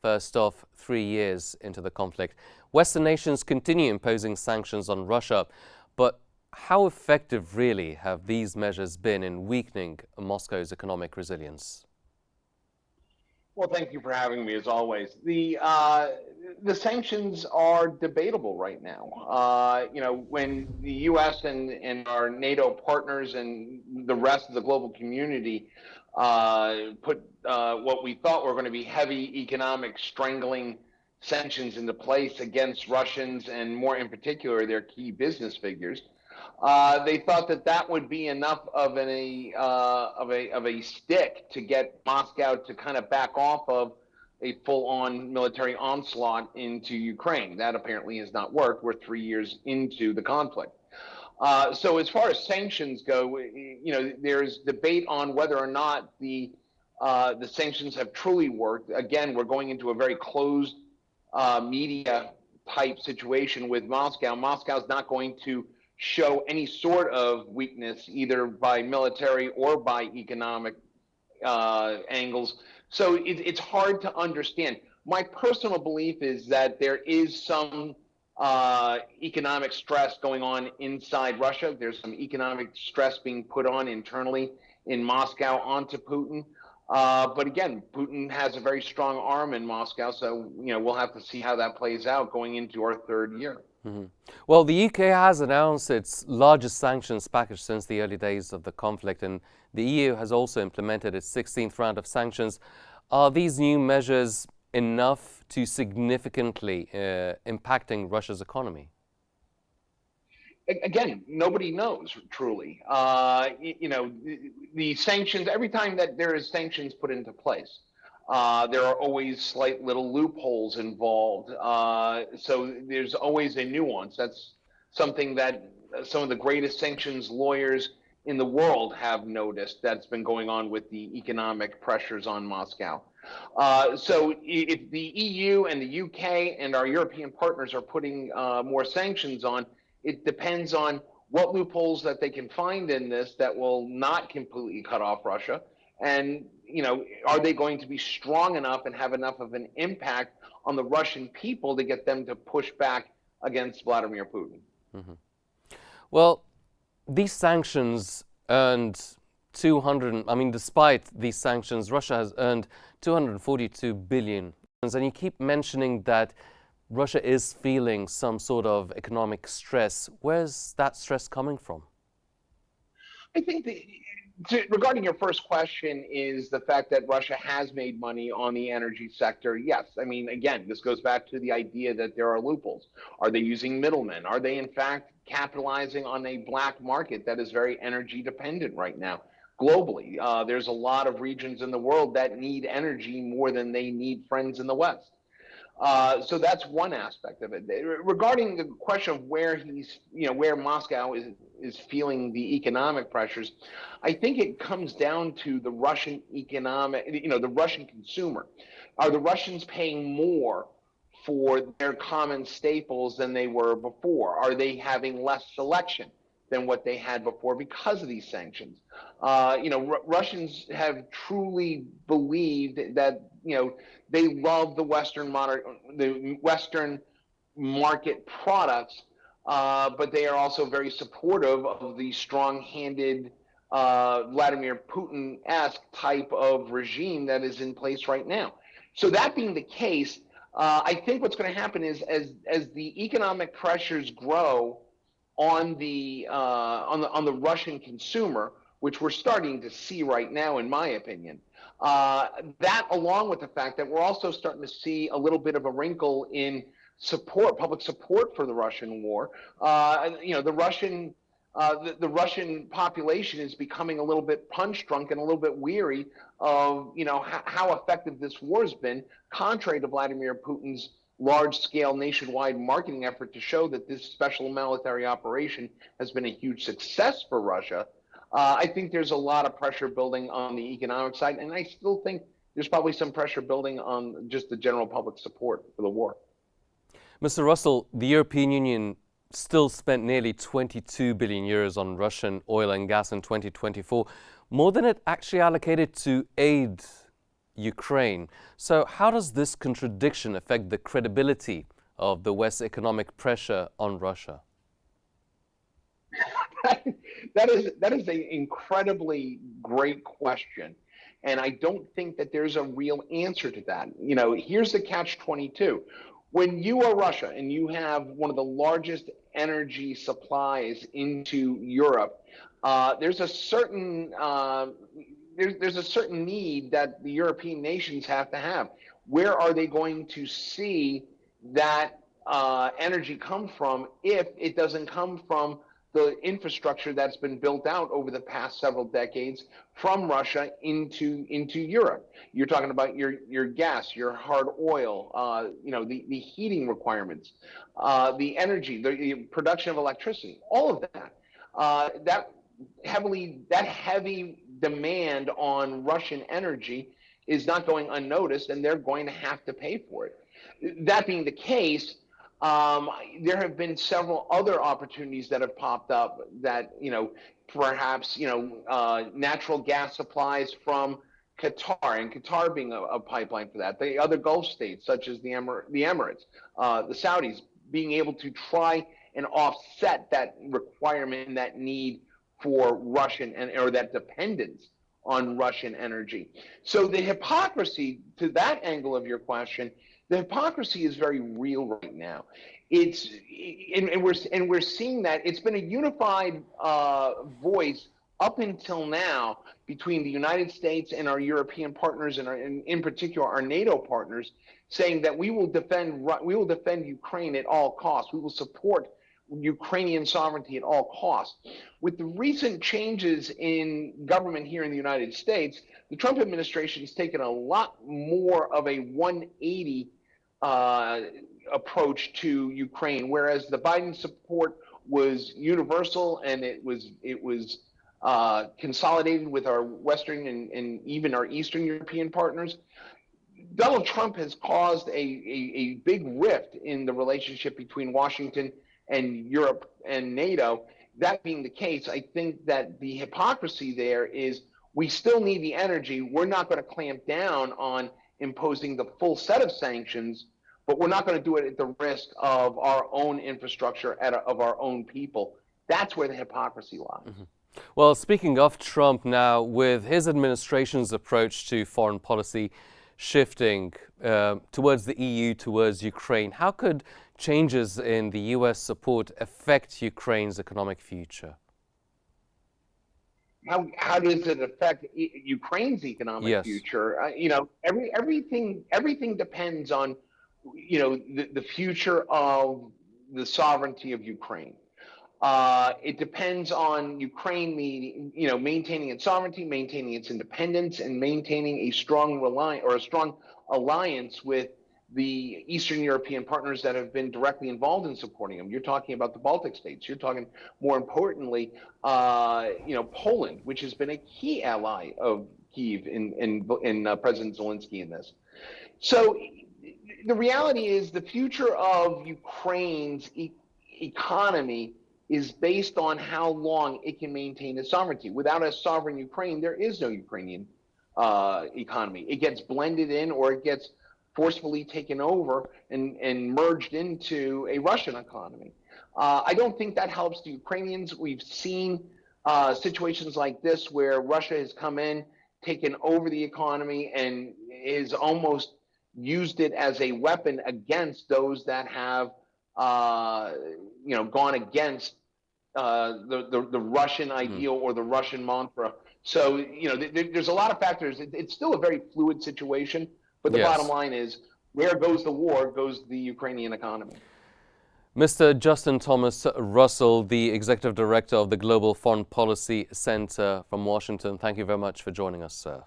First off, 3 years into the conflict, Western nations continue imposing sanctions on Russia. But how effective really have these measures been in weakening Moscow's economic resilience? Well, thank you for having me as always. The sanctions are debatable right now. When the U.S. and our NATO partners and the rest of the global community put what we thought were going to be heavy economic strangling sanctions into place against Russians and more in particular their key business figures. They thought that that would be enough of a stick to get Moscow to kind of back off of a full-on military onslaught into Ukraine. That apparently has not worked. We're 3 years into the conflict. So as far as sanctions go, there's debate on whether or not the sanctions have truly worked. Again, we're going into a very closed media type situation with Moscow. Moscow's not going to show any sort of weakness either by military or by economic angles. So it's hard to understand. My personal belief is that there is some economic stress going on inside Russia. There's some economic stress being put on internally in Moscow onto Putin. But again, Putin has a very strong arm in Moscow, so we'll have to see how that plays out going into our third year. Mm-hmm. Well, the UK has announced its largest sanctions package since the early days of the conflict, and the EU has also implemented its 16th round of sanctions. Are these new measures enough to significantly impacting Russia's economy? Again, nobody knows truly. The sanctions, every time that there is sanctions put into place, there are always slight little loopholes involved. So there's always a nuance. That's something that some of the greatest sanctions lawyers in the world have noticed that's been going on with the economic pressures on Moscow. So if the EU and the UK and our European partners are putting more sanctions on, it depends on what loopholes that they can find in this that will not completely cut off Russia. And, are they going to be strong enough and have enough of an impact on the Russian people to get them to push back against Vladimir Putin? Mm-hmm. Well, these sanctions earned despite these sanctions, Russia has earned 242 billion. And you keep mentioning that Russia is feeling some sort of economic stress. Where's that stress coming from? I think regarding your first question is the fact that Russia has made money on the energy sector. Yes. I mean, again, this goes back to the idea that there are loopholes. Are they using middlemen? Are they, in fact, capitalizing on a black market that is very energy dependent right now? Globally, there's a lot of regions in the world that need energy more than they need friends in the West. So that's one aspect of it. Regarding the question of where where Moscow is feeling the economic pressures, I think it comes down to the Russian the Russian consumer. Are the Russians paying more for their common staples than they were before? Are they having less selection than what they had before because of these sanctions? Russians have truly believed that they love the Western market products, but they are also very supportive of the strong-handed Vladimir Putin-esque type of regime that is in place right now. So that being the case, I think what's going to happen is as the economic pressures grow on the Russian consumer, which we're starting to see right now, in my opinion. That, along with the fact that we're also starting to see a little bit of a wrinkle in public support for the Russian war. The Russian population is becoming a little bit punch drunk and a little bit weary of how effective this war has been, contrary to Vladimir Putin's large-scale nationwide marketing effort to show that this special military operation has been a huge success for Russia. I think there's a lot of pressure building on the economic side, and I still think there's probably some pressure building on just the general public support for the war. Mr. Russell, the European Union still spent nearly 22 billion euros on Russian oil and gas in 2024, more than it actually allocated to aid Ukraine. So how does this contradiction affect the credibility of the West's economic pressure on Russia? That is an incredibly great question, and I don't think that there's a real answer to that. Here's the catch-22. When you are Russia and you have one of the largest energy supplies into Europe, there's a certain there's a certain need that the European nations have to have. Where are they going to see that energy come from if it doesn't come from the infrastructure that's been built out over the past several decades from Russia into Europe? You're talking about your gas, your hard oil, the heating requirements, the energy, the production of electricity, all of that. That heavy demand on Russian energy is not going unnoticed, and they're going to have to pay for it. That being the case, there have been several other opportunities that have popped up that, perhaps, natural gas supplies from Qatar, and Qatar being a pipeline for that. The other Gulf states, such as the Emirates, the Saudis, being able to try and offset that requirement and that need for Russian or that dependence on Russian energy. So the hypocrisy, to that angle of your question, the hypocrisy is very real right now. We're seeing that it's been a unified voice up until now between the United States and our European partners, and in particular our NATO partners, saying that we will defend Ukraine at all costs. We will support Ukrainian sovereignty at all costs. With the recent changes in government here in the United States, the Trump administration has taken a lot more of a 180 approach to Ukraine, whereas the Biden support was universal and it was consolidated with our Western and even our Eastern European partners. Donald Trump has caused a big rift in the relationship between Washington and Europe and NATO. That being the case, I think that the hypocrisy there is we still need the energy. We're not going to clamp down on imposing the full set of sanctions, but we're not going to do it at the risk of our own infrastructure, of our own people. That's where the hypocrisy lies. Mm-hmm. Well, speaking of Trump now, with his administration's approach to foreign policy shifting towards the EU, towards Ukraine, how could changes in the U.S. support affect Ukraine's economic future? How does it affect Ukraine's economic future? Everything depends on the future of the sovereignty of Ukraine. It depends on Ukraine maintaining its sovereignty, maintaining its independence, and maintaining a strong alliance with the Eastern European partners that have been directly involved in supporting them. You're talking about the Baltic states. You're talking, more importantly, Poland, which has been a key ally of Kyiv in President Zelensky in this. So the reality is the future of Ukraine's economy is based on how long it can maintain its sovereignty. Without a sovereign Ukraine, there is no Ukrainian economy. It gets blended in, or it gets forcefully taken over and merged into a Russian economy. I don't think that helps the Ukrainians. We've seen situations like this where Russia has come in, taken over the economy, and is almost used it as a weapon against those that have gone against the Russian ideal or the Russian mantra. So there's a lot of factors. It's still a very fluid situation, but the bottom line is, where goes the war, goes the Ukrainian economy. Mr. Justin Thomas Russell, the Executive Director of the Global Foreign Policy Center from Washington, thank you very much for joining us, sir.